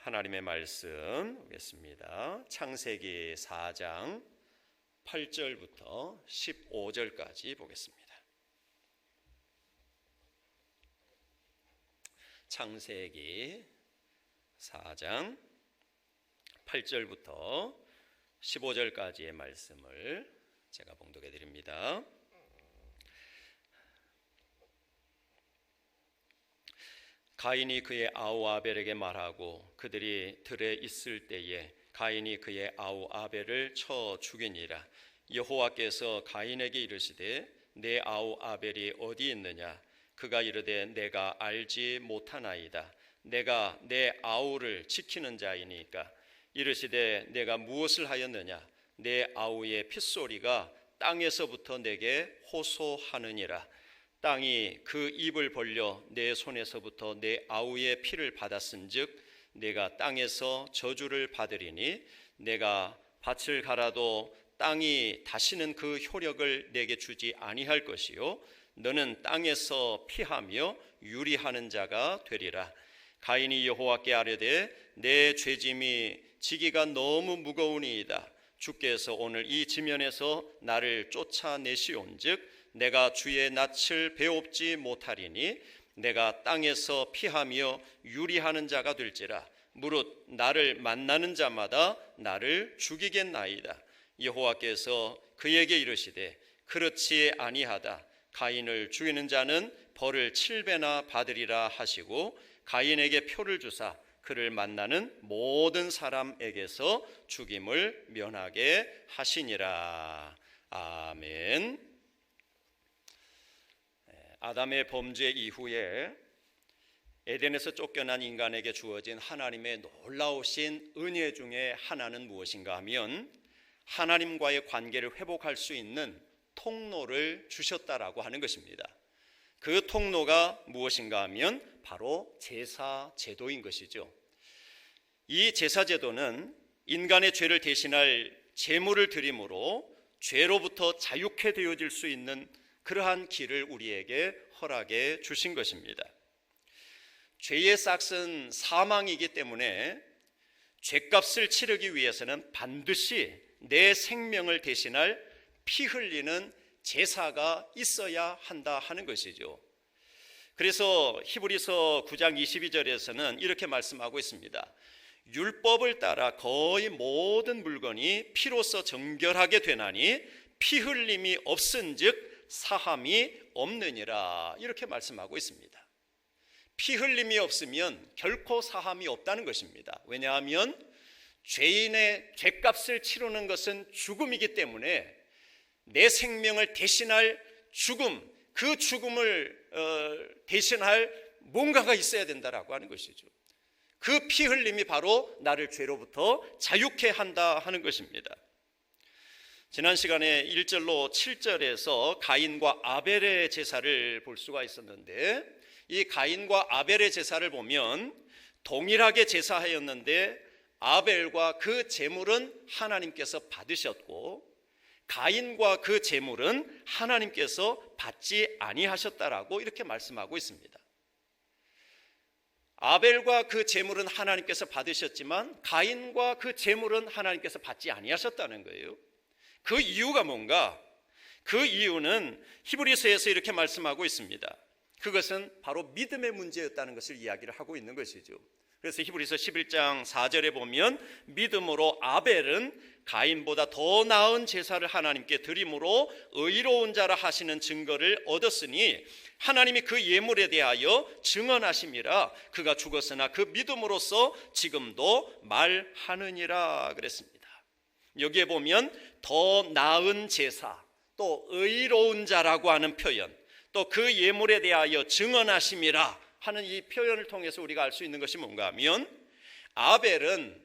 하나님의 말씀 보겠습니다. 창세기 4장 8절부터 15절까지 보겠습니다. 창세기 4장 8절부터 15절까지의 말씀을 제가 봉독해 드립니다. 가인이 그의 아우 아벨에게 말하고 그들이 들에 있을 때에 가인이 그의 아우 아벨을 쳐 죽이니라. 여호와께서 가인에게 이르시되 내 아우 아벨이 어디 있느냐? 그가 이르되 내가 알지 못하나이다. 내가 내 아우를 지키는 자이니까. 이르시되 내가 무엇을 하였느냐? 내 아우의 핏소리가 땅에서부터 내게 호소하느니라. 땅이 그 입을 벌려 내 손에서부터 내 아우의 피를 받았은즉 내가 땅에서 저주를 받으리니 내가 밭을 갈아도 땅이 다시는 그 효력을 내게 주지 아니할 것이요 너는 땅에서 피하며 유리하는 자가 되리라. 가인이 여호와께 아뢰되 내 죄짐이 지기가 너무 무거우니이다. 주께서 오늘 이 지면에서 나를 쫓아내시온즉 내가 주의 낯을 배웁지 못하리니 내가 땅에서 피하며 유리하는 자가 될지라. 무릇 나를 만나는 자마다 나를 죽이겠나이다. 여호와께서 그에게 이르시되 그렇지 아니하다. 가인을 죽이는 자는 벌을 7배나 받으리라 하시고 가인에게 표를 주사 그를 만나는 모든 사람에게서 죽임을 면하게 하시니라. 아멘. 아담의 범죄 이후에 에덴에서 쫓겨난 인간에게 주어진 하나님의 놀라우신 은혜 중에 하나는 무엇인가 하면 하나님과의 관계를 회복할 수 있는 통로를 주셨다라고 하는 것입니다. 그 통로가 무엇인가 하면 바로 제사 제도인 것이죠. 이 제사 제도는 인간의 죄를 대신할 제물을 드림으로 죄로부터 자유케 되어질 수 있는 그러한 길을 우리에게 허락해 주신 것입니다. 죄의 싹은 사망이기 때문에 죄값을 치르기 위해서는 반드시 내 생명을 대신할 피 흘리는 제사가 있어야 한다 하는 것이죠. 그래서 히브리서 9장 22절에서는 이렇게 말씀하고 있습니다. 율법을 따라 거의 모든 물건이 피로써 정결하게 되나니 피 흘림이 없은즉 사함이 없느니라. 이렇게 말씀하고 있습니다. 피 흘림이 없으면 결코 사함이 없다는 것입니다. 왜냐하면 죄인의 죄값을 치르는 것은 죽음이기 때문에 내 생명을 대신할 죽음, 그 죽음을 대신할 뭔가가 있어야 된다라고 하는 것이죠. 그 피 흘림이 바로 나를 죄로부터 자유케 한다 하는 것입니다. 지난 시간에 1절로 7절에서 가인과 아벨의 제사를 볼 수가 있었는데 이 가인과 아벨의 제사를 보면 동일하게 제사하였는데 아벨과 그 제물은 하나님께서 받으셨고 가인과 그 제물은 하나님께서 받지 아니하셨다라고 이렇게 말씀하고 있습니다. 아벨과 그 제물은 하나님께서 받으셨지만 가인과 그 제물은 하나님께서 받지 아니하셨다는 거예요. 그 이유가 뭔가? 그 이유는 히브리서에서 이렇게 말씀하고 있습니다. 그것은 바로 믿음의 문제였다는 것을 이야기를 하고 있는 것이죠. 그래서 히브리서 11장 4절에 보면 믿음으로 아벨은 가인보다 더 나은 제사를 하나님께 드림으로 의로운 자라 하시는 증거를 얻었으니 하나님이 그 예물에 대하여 증언하심이라. 그가 죽었으나 그 믿음으로써 지금도 말하느니라 그랬습니다. 여기에 보면 더 나은 제사, 또 의로운 자라고 하는 표현, 또 그 예물에 대하여 증언하심이라 하는 이 표현을 통해서 우리가 알 수 있는 것이 뭔가 하면 아벨은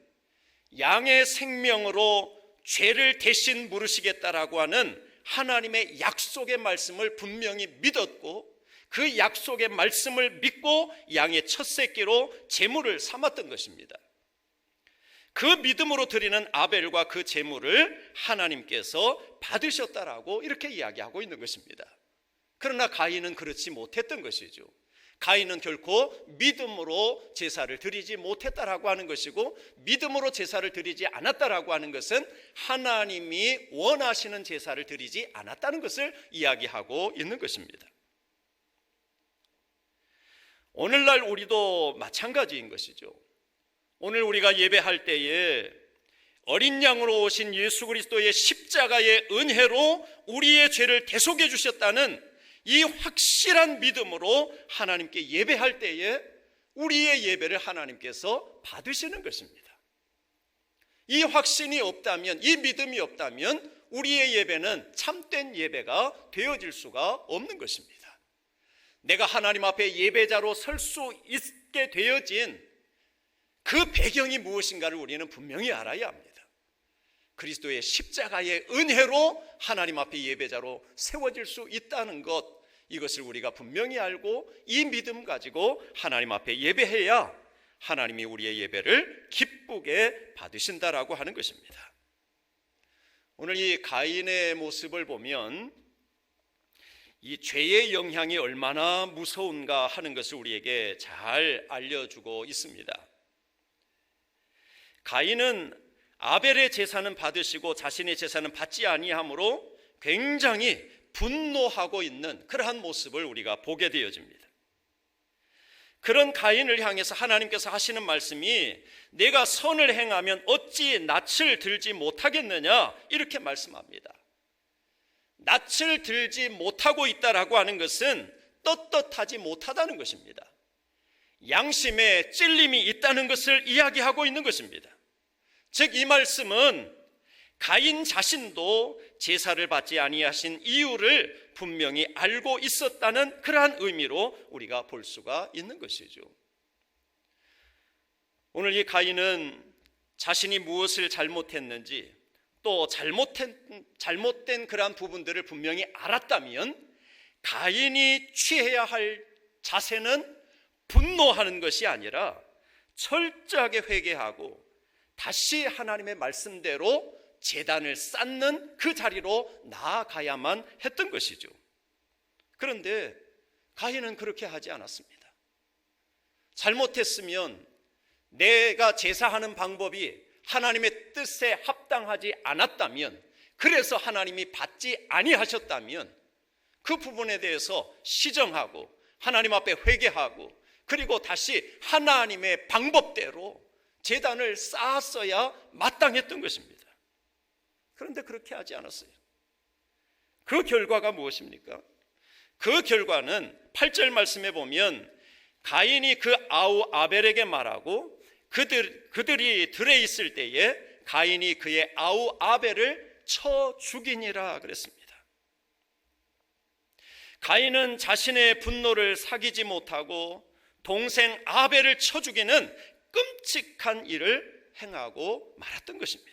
양의 생명으로 죄를 대신 물으시겠다라고 하는 하나님의 약속의 말씀을 분명히 믿었고 그 약속의 말씀을 믿고 양의 첫 새끼로 제물을 삼았던 것입니다. 그 믿음으로 드리는 아벨과 그 제물을 하나님께서 받으셨다라고 이렇게 이야기하고 있는 것입니다. 그러나 가인은 그렇지 못했던 것이죠. 가인은 결코 믿음으로 제사를 드리지 못했다라고 하는 것이고, 믿음으로 제사를 드리지 않았다라고 하는 것은 하나님이 원하시는 제사를 드리지 않았다는 것을 이야기하고 있는 것입니다. 오늘날 우리도 마찬가지인 것이죠. 오늘 우리가 예배할 때에 어린 양으로 오신 예수 그리스도의 십자가의 은혜로 우리의 죄를 대속해 주셨다는 이 확실한 믿음으로 하나님께 예배할 때에 우리의 예배를 하나님께서 받으시는 것입니다. 이 확신이 없다면, 이 믿음이 없다면 우리의 예배는 참된 예배가 되어질 수가 없는 것입니다. 내가 하나님 앞에 예배자로 설 수 있게 되어진 그 배경이 무엇인가를 우리는 분명히 알아야 합니다. 그리스도의 십자가의 은혜로 하나님 앞에 예배자로 세워질 수 있다는 것, 이것을 우리가 분명히 알고 이 믿음 가지고 하나님 앞에 예배해야 하나님이 우리의 예배를 기쁘게 받으신다라고 하는 것입니다. 오늘 이 가인의 모습을 보면 이 죄의 영향이 얼마나 무서운가 하는 것을 우리에게 잘 알려주고 있습니다. 가인은 아벨의 제사는 받으시고 자신의 제사는 받지 아니하므로 굉장히 분노하고 있는 그러한 모습을 우리가 보게 되어집니다. 그런 가인을 향해서 하나님께서 하시는 말씀이 내가 선을 행하면 어찌 낯을 들지 못하겠느냐, 이렇게 말씀합니다. 낯을 들지 못하고 있다라고 하는 것은 떳떳하지 못하다는 것입니다. 양심에 찔림이 있다는 것을 이야기하고 있는 것입니다. 즉 이 말씀은 가인 자신도 제사를 받지 아니하신 이유를 분명히 알고 있었다는 그러한 의미로 우리가 볼 수가 있는 것이죠. 오늘 이 가인은 자신이 무엇을 잘못했는지, 또 잘못된 그러한 부분들을 분명히 알았다면 가인이 취해야 할 자세는 분노하는 것이 아니라 철저하게 회개하고 다시 하나님의 말씀대로 제단을 쌓는 그 자리로 나아가야만 했던 것이죠. 그런데 가인은 그렇게 하지 않았습니다. 잘못했으면 내가 제사하는 방법이 하나님의 뜻에 합당하지 않았다면, 그래서 하나님이 받지 아니하셨다면 그 부분에 대해서 시정하고 하나님 앞에 회개하고 그리고 다시 하나님의 방법대로 제단을 쌓았어야 마땅했던 것입니다. 그런데 그렇게 하지 않았어요. 그 결과가 무엇입니까? 그 결과는 8절 말씀에 보면 가인이 그 아우 아벨에게 말하고 그들이 들에 있을 때에 가인이 그의 아우 아벨을 쳐 죽이니라 그랬습니다. 가인은 자신의 분노를 사귀지 못하고 동생 아벨을 쳐 죽이는 끔찍한 일을 행하고 말았던 것입니다.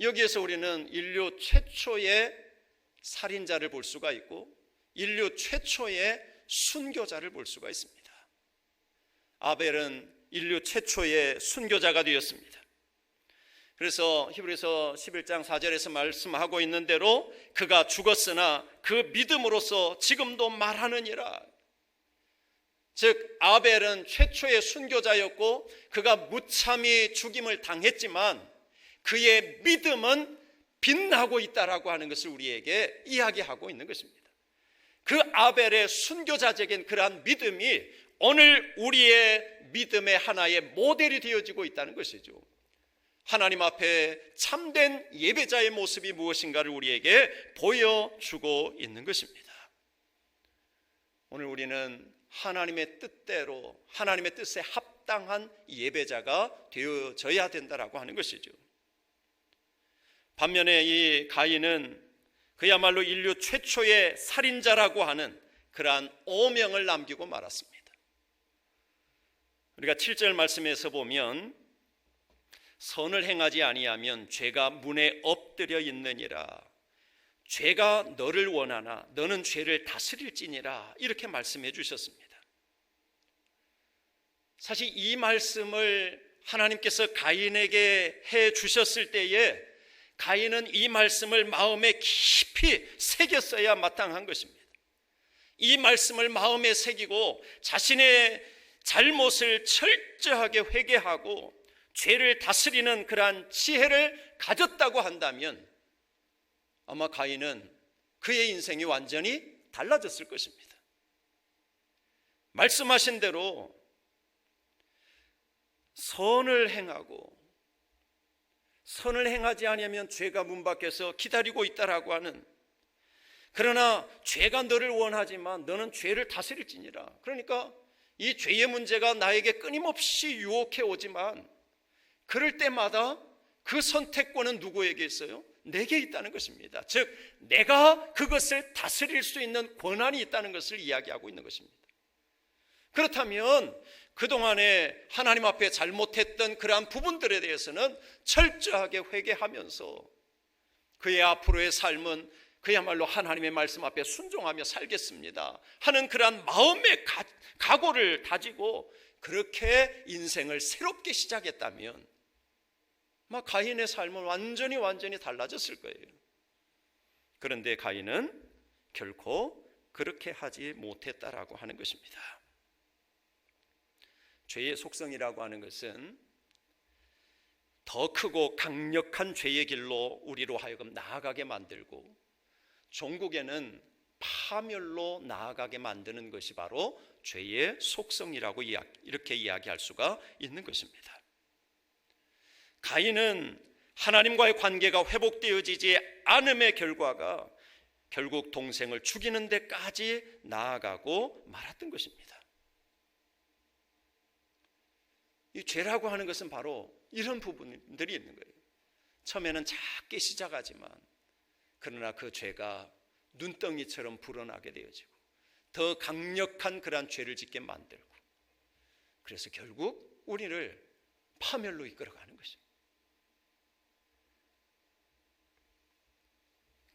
여기에서 우리는 인류 최초의 살인자를 볼 수가 있고 인류 최초의 순교자를 볼 수가 있습니다. 아벨은 인류 최초의 순교자가 되었습니다. 그래서 히브리서 11장 4절에서 말씀하고 있는 대로 그가 죽었으나 그 믿음으로써 지금도 말하느니라. 즉 아벨은 최초의 순교자였고 그가 무참히 죽임을 당했지만 그의 믿음은 빛나고 있다라고 하는 것을 우리에게 이야기하고 있는 것입니다. 그 아벨의 순교자적인 그러한 믿음이 오늘 우리의 믿음의 하나의 모델이 되어지고 있다는 것이죠. 하나님 앞에 참된 예배자의 모습이 무엇인가를 우리에게 보여주고 있는 것입니다. 오늘 우리는 하나님의 뜻대로 하나님의 뜻에 합당한 예배자가 되어져야 된다라고 하는 것이죠. 반면에 이 가인은 그야말로 인류 최초의 살인자라고 하는 그러한 오명을 남기고 말았습니다. 우리가 7절 말씀에서 보면 선을 행하지 아니하면 죄가 문에 엎드려 있느니라. 죄가 너를 원하나 너는 죄를 다스릴지니라. 이렇게 말씀해 주셨습니다. 사실 이 말씀을 하나님께서 가인에게 해 주셨을 때에 가인은 이 말씀을 마음에 깊이 새겼어야 마땅한 것입니다. 이 말씀을 마음에 새기고 자신의 잘못을 철저하게 회개하고 죄를 다스리는 그러한 지혜를 가졌다고 한다면 아마 가인은 그의 인생이 완전히 달라졌을 것입니다. 말씀하신 대로 선을 행하지 아니하면 죄가 문 밖에서 기다리고 있다라고 하는, 그러나 죄가 너를 원하지만 너는 죄를 다스릴지니라. 그러니까 이 죄의 문제가 나에게 끊임없이 유혹해 오지만 그럴 때마다 그 선택권은 누구에게 있어요? 내게 있다는 것입니다. 즉 내가 그것을 다스릴 수 있는 권한이 있다는 것을 이야기하고 있는 것입니다. 그렇다면 그동안에 하나님 앞에 잘못했던 그러한 부분들에 대해서는 철저하게 회개하면서 그의 앞으로의 삶은 그야말로 하나님의 말씀 앞에 순종하며 살겠습니다 하는 그러한 마음의 각오를 다지고 그렇게 인생을 새롭게 시작했다면 막 가인의 삶은 완전히 달라졌을 거예요. 그런데 가인은 결코 그렇게 하지 못했다라고 하는 것입니다. 죄의 속성이라고 하는 것은 더 크고 강력한 죄의 길로 우리로 하여금 나아가게 만들고 종국에는 파멸로 나아가게 만드는 것이 바로 죄의 속성이라고 이렇게 이야기할 수가 있는 것입니다. 가인은 하나님과의 관계가 회복되어지지 않음의 결과가 결국 동생을 죽이는 데까지 나아가고 말았던 것입니다. 이 죄라고 하는 것은 바로 이런 부분들이 있는 거예요. 처음에는 작게 시작하지만 그러나 그 죄가 눈덩이처럼 불어나게 되어지고 더 강력한 그러한 죄를 짓게 만들고 그래서 결국 우리를 파멸로 이끌어가는 것입니다.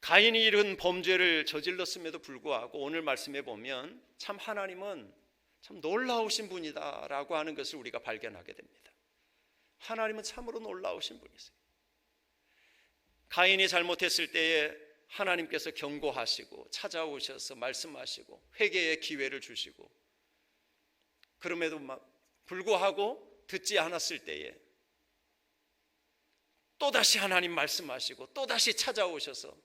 가인이 이런 범죄를 저질렀음에도 불구하고 오늘 말씀에 보면 참 하나님은 참 놀라우신 분이다라고 하는 것을 우리가 발견하게 됩니다. 하나님은 참으로 놀라우신 분이세요. 가인이 잘못했을 때에 하나님께서 경고하시고 찾아오셔서 말씀하시고 회개의 기회를 주시고 그럼에도 불구하고 듣지 않았을 때에 또다시 하나님 말씀하시고 또다시 찾아오셔서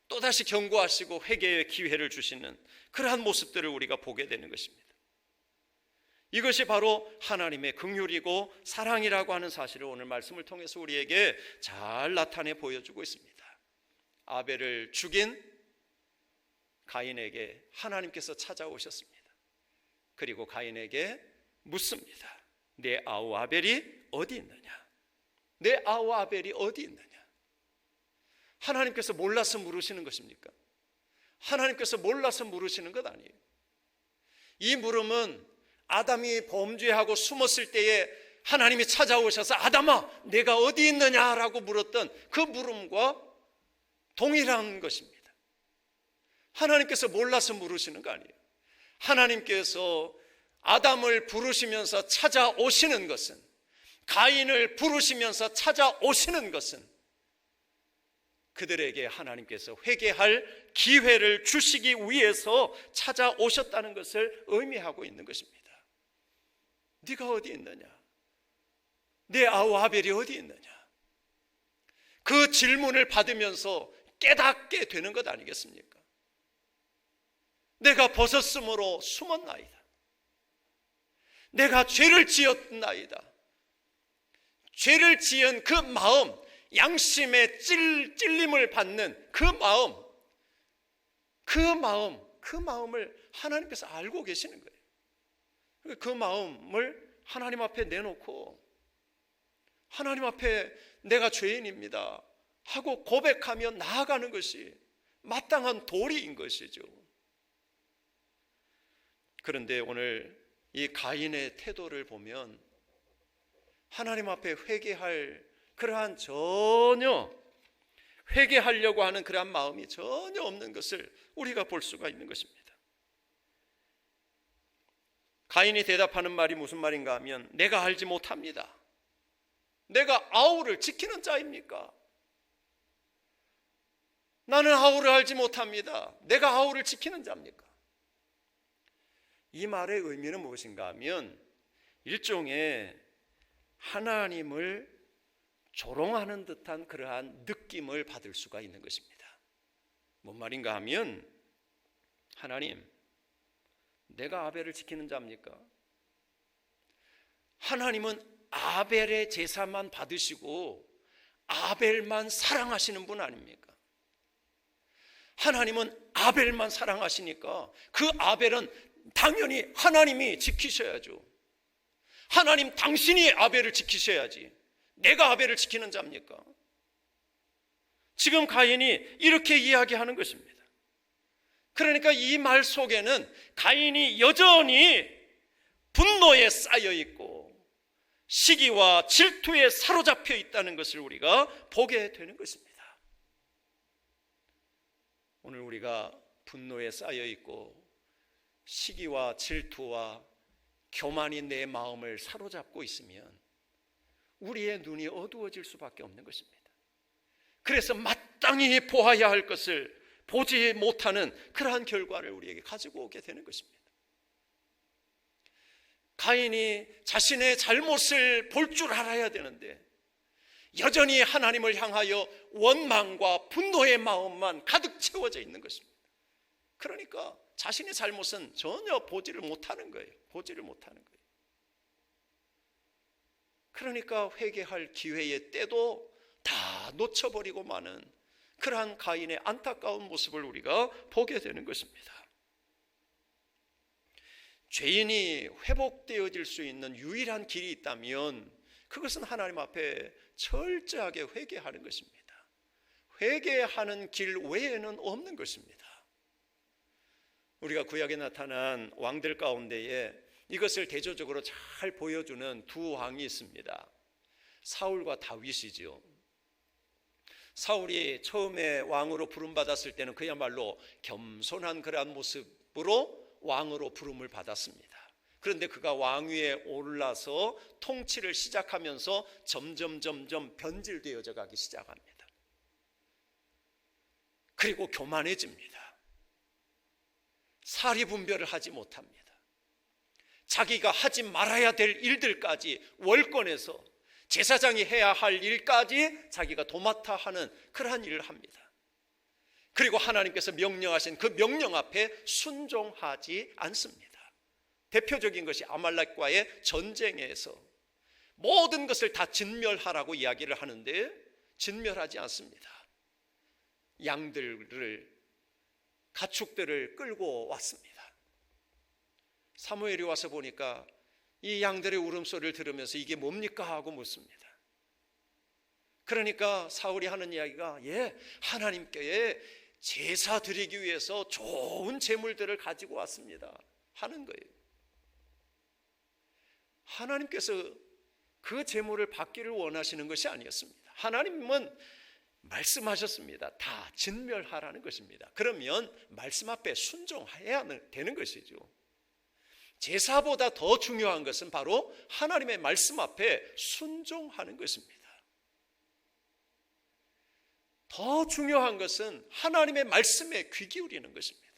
또다시 경고하시고 회개의 기회를 주시는 그러한 모습들을 우리가 보게 되는 것입니다. 이것이 바로 하나님의 긍휼이고 사랑이라고 하는 사실을 오늘 말씀을 통해서 우리에게 잘 나타내 보여주고 있습니다. 아벨을 죽인 가인에게 하나님께서 찾아오셨습니다. 그리고 가인에게 묻습니다. 내 아우 아벨이 어디 있느냐? 내 아우 아벨이 어디 있느냐? 하나님께서 몰라서 물으시는 것입니까? 하나님께서 몰라서 물으시는 것 아니에요. 이 물음은 아담이 범죄하고 숨었을 때에 하나님이 찾아오셔서 아담아 내가 어디 있느냐라고 물었던 그 물음과 동일한 것입니다. 하나님께서 몰라서 물으시는 거 아니에요. 하나님께서 아담을 부르시면서 찾아오시는 것은, 가인을 부르시면서 찾아오시는 것은 그들에게 하나님께서 회개할 기회를 주시기 위해서 찾아오셨다는 것을 의미하고 있는 것입니다. 네가 어디 있느냐? 내 아우 아벨이 어디 있느냐? 그 질문을 받으면서 깨닫게 되는 것 아니겠습니까? 내가 벗었으므로 숨었나이다. 내가 죄를 지었나이다. 죄를 지은 그 마음, 양심의 찔림을 받는 그 마음을 하나님께서 알고 계시는 거예요. 그 마음을 하나님 앞에 내놓고 하나님 앞에 내가 죄인입니다 하고 고백하며 나아가는 것이 마땅한 도리인 것이죠. 그런데 오늘 이 가인의 태도를 보면 하나님 앞에 회개할 그러한 전혀 회개하려고 하는 그러한 마음이 전혀 없는 것을 우리가 볼 수가 있는 것입니다. 가인이 대답하는 말이 무슨 말인가 하면 내가 알지 못합니다. 내가 아우를 지키는 자입니까? 나는 아우를 알지 못합니다. 내가 아우를 지키는 자입니까? 이 말의 의미는 무엇인가 하면 일종의 하나님을 조롱하는 듯한 그러한 느낌을 받을 수가 있는 것입니다. 뭔 말인가 하면, 하나님, 내가 아벨을 지키는 자입니까? 하나님은 아벨의 제사만 받으시고 아벨만 사랑하시는 분 아닙니까? 하나님은 아벨만 사랑하시니까 그 아벨은 당연히 하나님이 지키셔야죠. 하나님, 당신이 아벨을 지키셔야지. 내가 아벨을 지키는 자입니까? 지금 가인이 이렇게 이야기하는 것입니다. 그러니까 이 말 속에는 가인이 여전히 분노에 쌓여 있고 시기와 질투에 사로잡혀 있다는 것을 우리가 보게 되는 것입니다. 오늘 우리가 분노에 쌓여 있고 시기와 질투와 교만이 내 마음을 사로잡고 있으면 우리의 눈이 어두워질 수밖에 없는 것입니다. 그래서 마땅히 보아야 할 것을 보지 못하는 그러한 결과를 우리에게 가지고 오게 되는 것입니다. 가인이 자신의 잘못을 볼 줄 알아야 되는데 여전히 하나님을 향하여 원망과 분노의 마음만 가득 채워져 있는 것입니다. 그러니까 자신의 잘못은 전혀 보지를 못하는 거예요. 보지를 못하는 거예요. 그러니까 회개할 기회의 때도 다 놓쳐버리고 마는 그러한 가인의 안타까운 모습을 우리가 보게 되는 것입니다. 죄인이 회복되어질 수 있는 유일한 길이 있다면 그것은 하나님 앞에 철저하게 회개하는 것입니다. 회개하는 길 외에는 없는 것입니다. 우리가 구약에 나타난 왕들 가운데에 이것을 대조적으로 잘 보여주는 두 왕이 있습니다. 사울과 다윗이지요. 사울이 처음에 왕으로 부름받았을 때는 그야말로 겸손한 그러한 모습으로 왕으로 부름을 받았습니다. 그런데 그가 왕위에 올라서 통치를 시작하면서 점점 변질되어져 가기 시작합니다. 그리고 교만해집니다. 사리분별을 하지 못합니다. 자기가 하지 말아야 될 일들까지 월권해서 제사장이 해야 할 일까지 자기가 도맡아 하는 그러한 일을 합니다. 그리고 하나님께서 명령하신 그 명령 앞에 순종하지 않습니다. 대표적인 것이 아말렉과의 전쟁에서 모든 것을 다 진멸하라고 이야기를 하는데 진멸하지 않습니다. 양들을, 가축들을 끌고 왔습니다. 사무엘이 와서 보니까 이 양들의 울음소리를 들으면서 이게 뭡니까 하고 묻습니다. 그러니까 사울이 하는 이야기가 하나님께 제사 드리기 위해서 좋은 제물들을 가지고 왔습니다 하는 거예요. 하나님께서 그 제물을 받기를 원하시는 것이 아니었습니다. 하나님은 말씀하셨습니다. 다 진멸하라는 것입니다. 그러면 말씀 앞에 순종해야 되는 것이죠. 제사보다 더 중요한 것은 바로 하나님의 말씀 앞에 순종하는 것입니다. 더 중요한 것은 하나님의 말씀에 귀 기울이는 것입니다.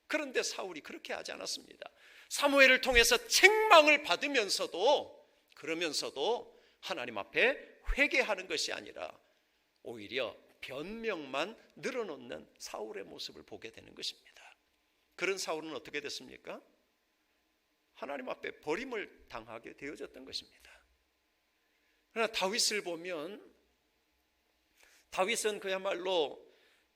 그런데 사울이 그렇게 하지 않았습니다. 사무엘을 통해서 책망을 받으면서도 그러면서도 하나님 앞에 회개하는 것이 아니라 오히려 변명만 늘어놓는 사울의 모습을 보게 되는 것입니다. 그런 사울은 어떻게 됐습니까? 하나님 앞에 버림을 당하게 되어졌던 것입니다. 그러나 다윗을 보면 다윗은 그야말로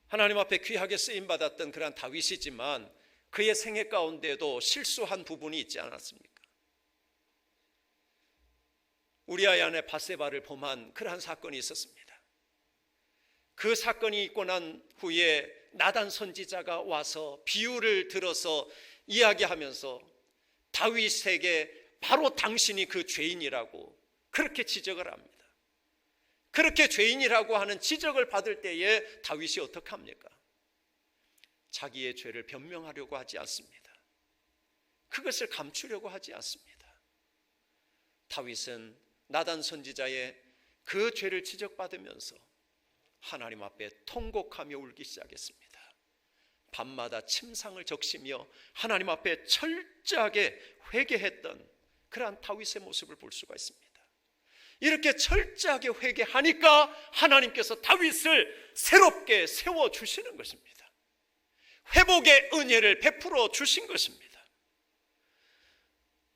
하나님 앞에 귀하게 쓰임받았던 그런 다윗이지만 그의 생애 가운데도 실수한 부분이 있지 않았습니까? 우리아의 아내 밧세바를 범한 그러한 사건이 있었습니다. 그 사건이 있고 난 후에 나단 선지자가 와서 비유를 들어서 이야기하면서 다윗에게 바로 당신이 그 죄인이라고 그렇게 지적을 합니다. 그렇게 죄인이라고 하는 지적을 받을 때에 다윗이 어떻게 합니까? 자기의 죄를 변명하려고 하지 않습니다. 그것을 감추려고 하지 않습니다. 다윗은 나단 선지자의 그 죄를 지적받으면서 하나님 앞에 통곡하며 울기 시작했습니다. 밤마다 침상을 적시며 하나님 앞에 철저하게 회개했던 그러한 다윗의 모습을 볼 수가 있습니다. 이렇게 철저하게 회개하니까 하나님께서 다윗을 새롭게 세워주시는 것입니다. 회복의 은혜를 베풀어 주신 것입니다.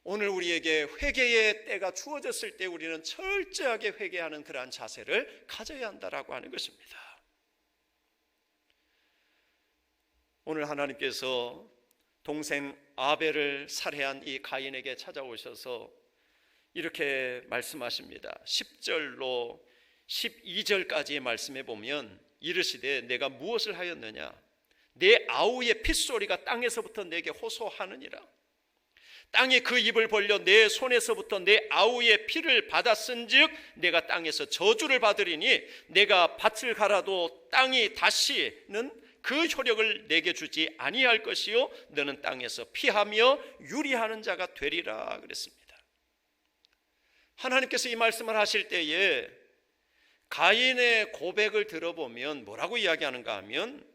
오늘 우리에게 회개의 때가 주어졌을 때 우리는 철저하게 회개하는 그러한 자세를 가져야 한다라고 하는 것입니다. 오늘 하나님께서 동생 아벨을 살해한 이 가인에게 찾아오셔서 이렇게 말씀하십니다. 10절로 12절까지의 말씀에 보면 이르시되 내가 무엇을 하였느냐? 내 아우의 핏소리가 땅에서부터 내게 호소하느니라. 땅이 그 입을 벌려 내 손에서부터 내 아우의 피를 받았은즉 내가 땅에서 저주를 받으리니 내가 밭을 갈아도 땅이 다시는 그 효력을 내게 주지 아니할 것이요 너는 땅에서 피하며 유리하는 자가 되리라 그랬습니다. 하나님께서 이 말씀을 하실 때에 가인의 고백을 들어보면 뭐라고 이야기하는가 하면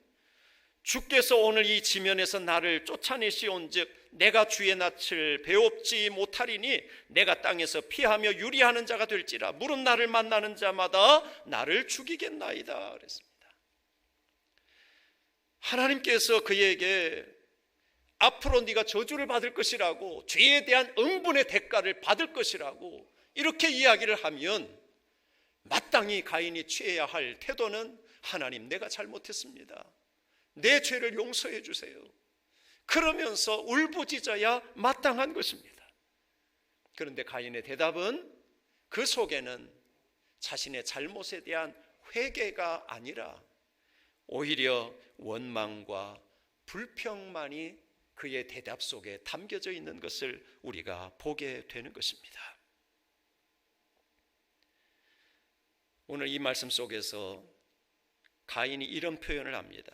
주께서 오늘 이 지면에서 나를 쫓아내시온즉 내가 주의 낯을 배웁지 못하리니 내가 땅에서 피하며 유리하는 자가 될지라 물은 나를 만나는 자마다 나를 죽이겠나이다 그랬습니다. 하나님께서 그에게 앞으로 네가 저주를 받을 것이라고 죄에 대한 응분의 대가를 받을 것이라고 이렇게 이야기를 하면 마땅히 가인이 취해야 할 태도는 하나님 내가 잘못했습니다. 내 죄를 용서해 주세요. 그러면서 울부짖어야 마땅한 것입니다. 그런데 가인의 대답은 그 속에는 자신의 잘못에 대한 회개가 아니라 오히려 원망과 불평만이 그의 대답 속에 담겨져 있는 것을 우리가 보게 되는 것입니다. 오늘 이 말씀 속에서 가인이 이런 표현을 합니다.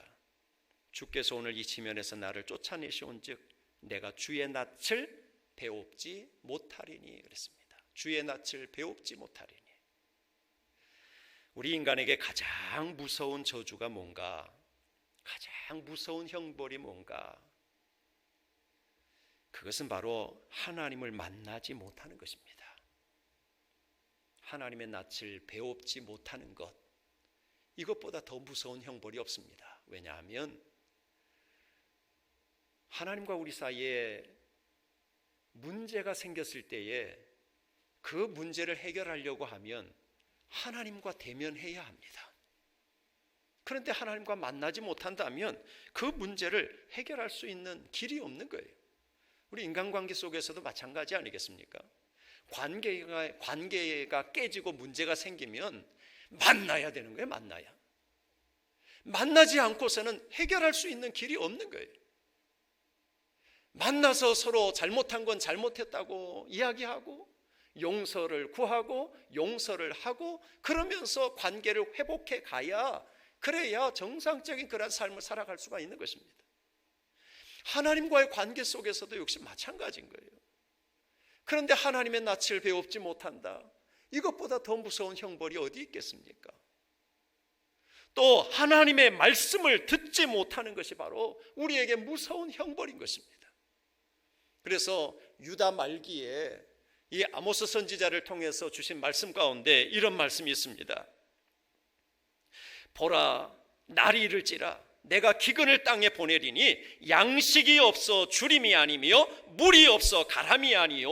주께서 오늘 이 지면에서 나를 쫓아내시온즉 내가 주의 낯을 배웁지 못하리니 그랬습니다. 주의 낯을 배웁지 못하리니. 우리 인간에게 가장 무서운 저주가 뭔가? 가장 무서운 형벌이 뭔가? 그것은 바로 하나님을 만나지 못하는 것입니다. 하나님의 낯을 배웁지 못하는 것, 이것보다 더 무서운 형벌이 없습니다. 왜냐하면 하나님과 우리 사이에 문제가 생겼을 때에 그 문제를 해결하려고 하면 하나님과 대면해야 합니다. 그런데 하나님과 만나지 못한다면 그 문제를 해결할 수 있는 길이 없는 거예요. 우리 인간관계 속에서도 마찬가지 아니겠습니까? 관계가 깨지고 문제가 생기면 만나야 되는 거예요. 만나지 않고서는 해결할 수 있는 길이 없는 거예요. 만나서 서로 잘못한 건 잘못했다고 이야기하고 용서를 구하고 용서를 하고 그러면서 관계를 회복해 가야, 그래야 정상적인 그런 삶을 살아갈 수가 있는 것입니다. 하나님과의 관계 속에서도 역시 마찬가지인 거예요. 그런데 하나님의 낯을 배웁지 못한다. 이것보다 더 무서운 형벌이 어디 있겠습니까? 또 하나님의 말씀을 듣지 못하는 것이 바로 우리에게 무서운 형벌인 것입니다. 그래서 유다 말기에 이 아모스 선지자를 통해서 주신 말씀 가운데 이런 말씀이 있습니다. 보라, 날이 이를지라 내가 기근을 땅에 보내리니 양식이 없어 주림이 아니며 물이 없어 가람이 아니요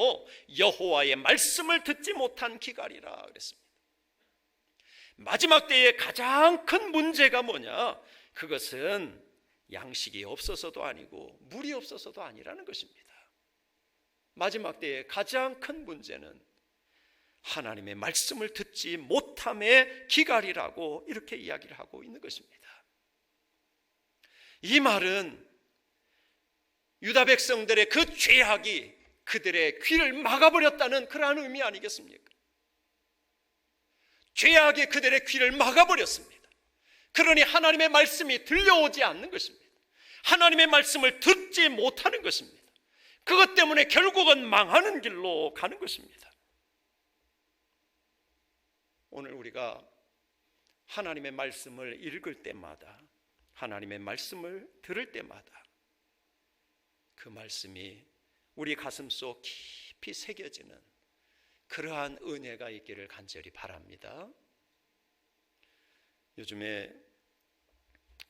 여호와의 말씀을 듣지 못한 기갈이라 그랬습니다. 마지막 때에 가장 큰 문제가 뭐냐? 그것은 양식이 없어서도 아니고 물이 없어서도 아니라는 것입니다. 마지막 때에 가장 큰 문제는 하나님의 말씀을 듣지 못함의 기갈이라고 이렇게 이야기를 하고 있는 것입니다. 이 말은 유다 백성들의 그 죄악이 그들의 귀를 막아버렸다는 그러한 의미 아니겠습니까? 죄악이 그들의 귀를 막아버렸습니다. 그러니 하나님의 말씀이 들려오지 않는 것입니다. 하나님의 말씀을 듣지 못하는 것입니다. 그것 때문에 결국은 망하는 길로 가는 것입니다. 오늘 우리가 하나님의 말씀을 읽을 때마다 하나님의 말씀을 들을 때마다 그 말씀이 우리 가슴속 깊이 새겨지는 그러한 은혜가 있기를 간절히 바랍니다. 요즘에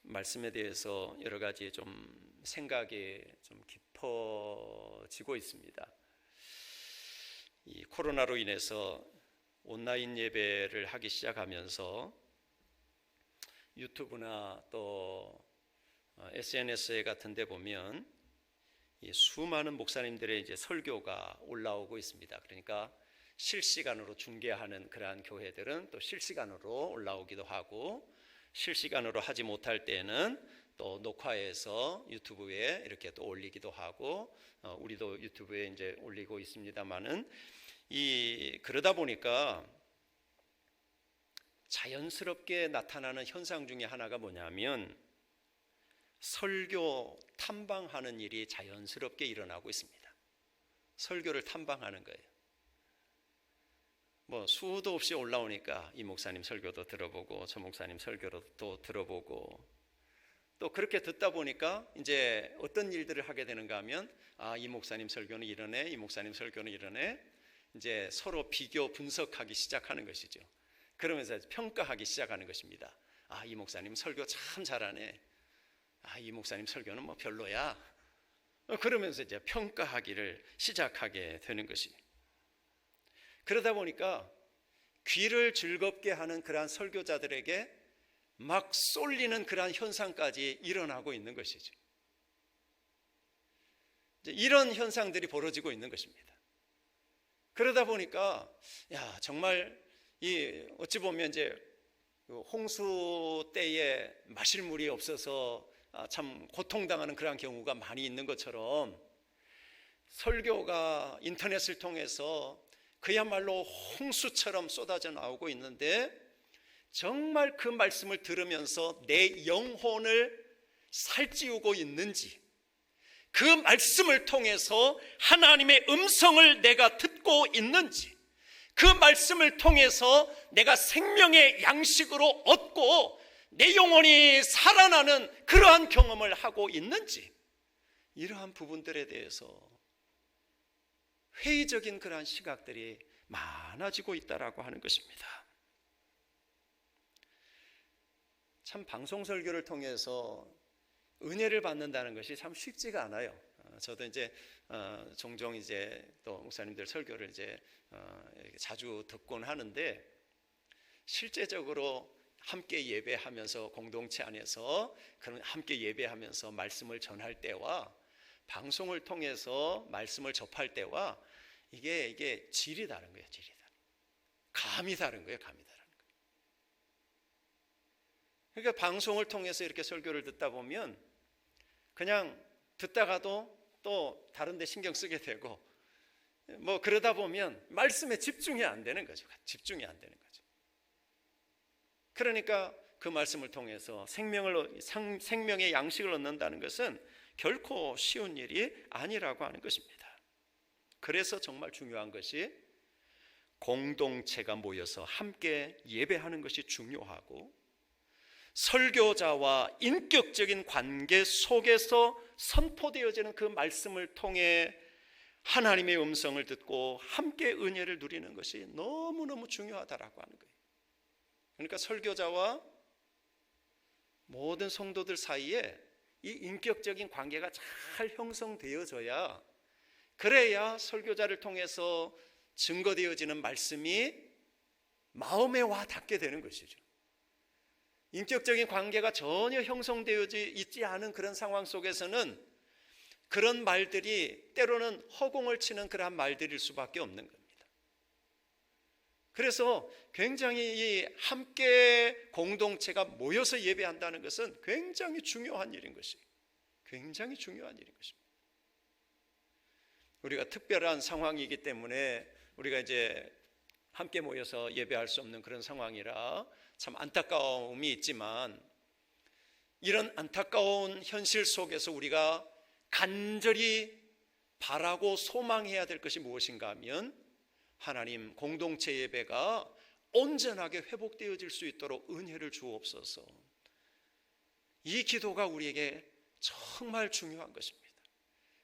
말씀에 대해서 여러 가지 좀 생각이 좀 깊어지고 있습니다. 이 코로나로 인해서 온라인 예배를 하기 시작하면서 유튜브나 또 SNS 같은 데 보면 이 수많은 목사님들의 이제 설교가 올라오고 있습니다. 그러니까 실시간으로 중계하는 그러한 교회들은 또 실시간으로 올라오기도 하고, 실시간으로 하지 못할 때는 또 녹화해서 유튜브에 이렇게 또 올리기도 하고, 우리도 유튜브에 이제 올리고 있습니다만은, 그러다 보니까 자연스럽게 나타나는 현상 중에 하나가 뭐냐면 설교 탐방하는 일이 자연스럽게 일어나고 있습니다. 설교를 탐방하는 거예요. 뭐 수도 없이 올라오니까 이 목사님 설교도 들어보고 저 목사님 설교도 또 들어보고, 또 그렇게 듣다 보니까 이제 어떤 일들을 하게 되는가 하면 이 목사님 설교는 이러네, 이 목사님 설교는 이러네, 이제 서로 비교 분석하기 시작하는 것이죠. 그러면서 평가하기 시작하는 것입니다. 이 목사님 설교 참 잘하네, 이 목사님 설교는 뭐 별로야, 그러면서 이제 평가하기를 시작하게 되는 것이. 그러다 보니까 귀를 즐겁게 하는 그러한 설교자들에게 막 쏠리는 그러한 현상까지 일어나고 있는 것이죠. 이제 이런 현상들이 벌어지고 있는 것입니다. 그러다 보니까 정말 어찌 보면 이제 홍수 때에 마실 물이 없어서 참 고통당하는 그런 경우가 많이 있는 것처럼, 설교가 인터넷을 통해서 그야말로 홍수처럼 쏟아져 나오고 있는데, 정말 그 말씀을 들으면서 내 영혼을 살찌우고 있는지, 그 말씀을 통해서 하나님의 음성을 내가 듣고 있는지, 그 말씀을 통해서 내가 생명의 양식으로 얻고 내 영혼이 살아나는 그러한 경험을 하고 있는지, 이러한 부분들에 대해서 회의적인 그러한 시각들이 많아지고 있다라고 하는 것입니다. 참 방송 설교를 통해서 은혜를 받는다는 것이 참 쉽지가 않아요. 저도 이제 종종 이제 또 목사님들 설교를 이제 자주 듣곤 하는데, 실제적으로 함께 예배하면서 공동체 안에서 그런 함께 예배하면서 말씀을 전할 때와 방송을 통해서 말씀을 접할 때와 이게 질이 다른 거예요. 질이 다른 거예요. 감이 다른 거예요. 감이 다른 거예요. 그러니까 방송을 통해서 이렇게 설교를 듣다 보면 그냥 듣다가도 또 다른 데 신경 쓰게 되고, 뭐 그러다 보면 말씀에 집중이 안 되는 거죠. 집중이 안 되는 거죠. 그러니까 그 말씀을 통해서 생명의 양식을 얻는다는 것은 결코 쉬운 일이 아니라고 하는 것입니다. 그래서 정말 중요한 것이 공동체가 모여서 함께 예배하는 것이 중요하고, 설교자와 인격적인 관계 속에서 선포되어지는 그 말씀을 통해 하나님의 음성을 듣고 함께 은혜를 누리는 것이 너무너무 중요하다라고 하는 거예요. 그러니까 설교자와 모든 성도들 사이에 이 인격적인 관계가 잘 형성되어져야, 그래야 설교자를 통해서 증거되어지는 말씀이 마음에 와 닿게 되는 것이죠. 인격적인 관계가 전혀 형성되어지 있지 않은 그런 상황 속에서는 그런 말들이 때로는 허공을 치는 그러한 말들일 수밖에 없는 겁니다. 그래서 굉장히 이 함께 공동체가 모여서 예배한다는 것은 굉장히 중요한 일인 것이에요. 굉장히 중요한 일인 것입니다. 우리가 특별한 상황이기 때문에 우리가 이제 함께 모여서 예배할 수 없는 그런 상황이라 참 안타까움이 있지만, 이런 안타까운 현실 속에서 우리가 간절히 바라고 소망해야 될 것이 무엇인가 하면, 하나님 공동체 예배가 온전하게 회복되어질 수 있도록 은혜를 주옵소서. 이 기도가 우리에게 정말 중요한 것입니다.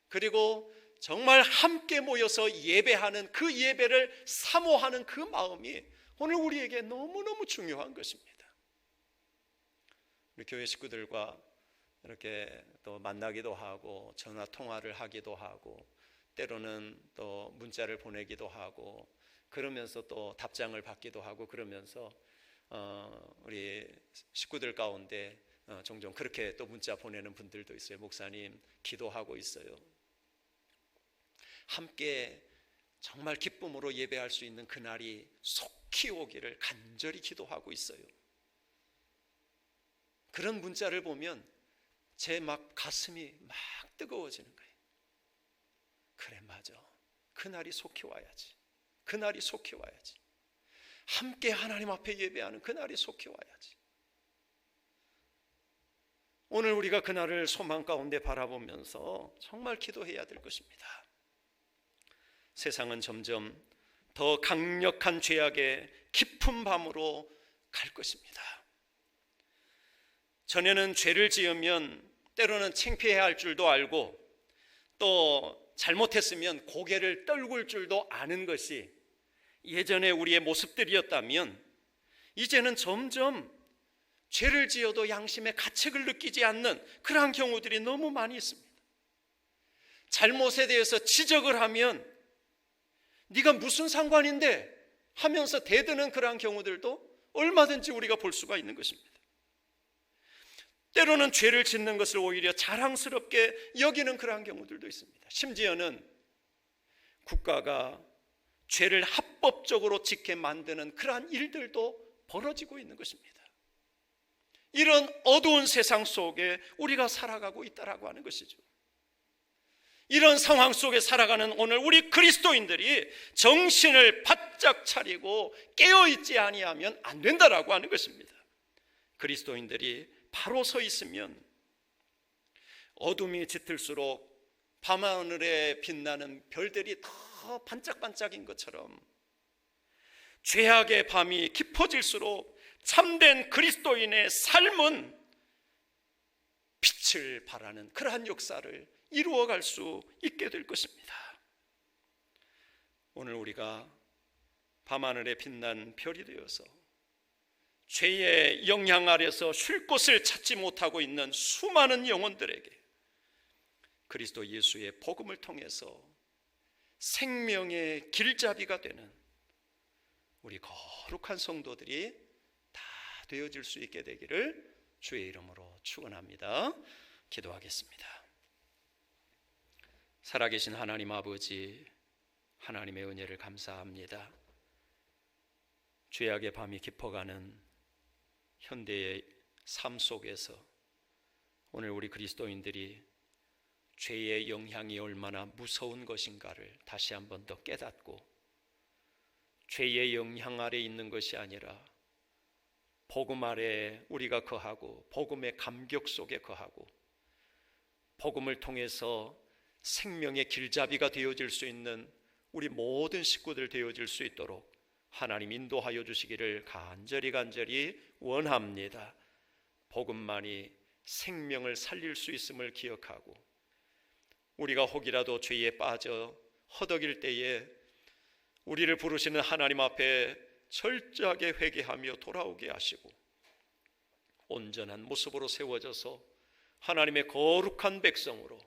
그리고 정말 함께 모여서 예배하는 그 예배를 사모하는 그 마음이 오늘 우리에게 너무너무 중요한 것입니다. 우리 교회 식구들과 이렇게 또 만나기도 하고 전화 통화를 하기도 하고 때로는 또 문자를 보내기도 하고 그러면서 또 답장을 받기도 하고 그러면서 우리 식구들 가운데 종종 그렇게 또 문자 보내는 분들도 있어요. 목사님 기도하고 있어요. 함께 정말 기쁨으로 예배할 수 있는 그날이 속히 오기를 간절히 기도하고 있어요. 그런 문자를 보면 제 막 가슴이 막 뜨거워지는 거예요. 그래, 맞아. 그날이 속히 와야지. 그날이 속히 와야지. 함께 하나님 앞에 예배하는 그날이 속히 와야지. 오늘 우리가 그날을 소망 가운데 바라보면서 정말 기도해야 될 것입니다. 세상은 점점 더 강력한 죄악의 깊은 밤으로 갈 것입니다. 전에는 죄를 지으면 때로는 창피해야 할 줄도 알고 또 잘못했으면 고개를 떨굴 줄도 아는 것이 예전에 우리의 모습들이었다면 이제는 점점 죄를 지어도 양심의 가책을 느끼지 않는 그러한 경우들이 너무 많이 있습니다. 잘못에 대해서 지적을 하면 네가 무슨 상관인데 하면서 대드는 그러한 경우들도 얼마든지 우리가 볼 수가 있는 것입니다. 때로는 죄를 짓는 것을 오히려 자랑스럽게 여기는 그러한 경우들도 있습니다. 심지어는 국가가 죄를 합법적으로 짓게 만드는 그러한 일들도 벌어지고 있는 것입니다. 이런 어두운 세상 속에 우리가 살아가고 있다라고 하는 것이죠. 이런 상황 속에 살아가는 오늘 우리 그리스도인들이 정신을 바짝 차리고 깨어있지 아니하면 안 된다라고 하는 것입니다. 그리스도인들이 바로 서 있으면 어둠이 짙을수록 밤하늘에 빛나는 별들이 더 반짝반짝인 것처럼 죄악의 밤이 깊어질수록 참된 그리스도인의 삶은 빛을 발하는 그러한 역사를 이루어갈 수 있게 될 것입니다. 오늘 우리가 밤하늘에 빛난 별이 되어서 죄의 영향 아래서 쉴 곳을 찾지 못하고 있는 수많은 영혼들에게 그리스도 예수의 복음을 통해서 생명의 길잡이가 되는 우리 거룩한 성도들이 다 되어질 수 있게 되기를 주의 이름으로 축원합니다. 기도하겠습니다. 살아계신 하나님 아버지, 하나님의 은혜를 감사합니다. 죄악의 밤이 깊어가는 현대의 삶 속에서 오늘 우리 그리스도인들이 죄의 영향이 얼마나 무서운 것인가를 다시 한 번 더 깨닫고 죄의 영향 아래 있는 것이 아니라 복음 아래 우리가 거하고 복음의 감격 속에 거하고 복음을 통해서 생명의 길잡이가 되어질 수 있는 우리 모든 식구들 되어질 수 있도록 하나님 인도하여 주시기를 간절히 원합니다. 복음만이 생명을 살릴 수 있음을 기억하고 우리가 혹이라도 죄에 빠져 허덕일 때에 우리를 부르시는 하나님 앞에 철저하게 회개하며 돌아오게 하시고 온전한 모습으로 세워져서 하나님의 거룩한 백성으로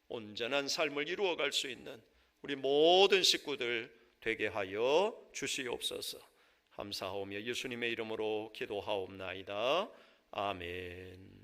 온전한 삶을 이루어갈 수 있는 우리 모든 식구들 되게 하여 주시옵소서. 감사하오며 예수님의 이름으로 기도하옵나이다. 아멘.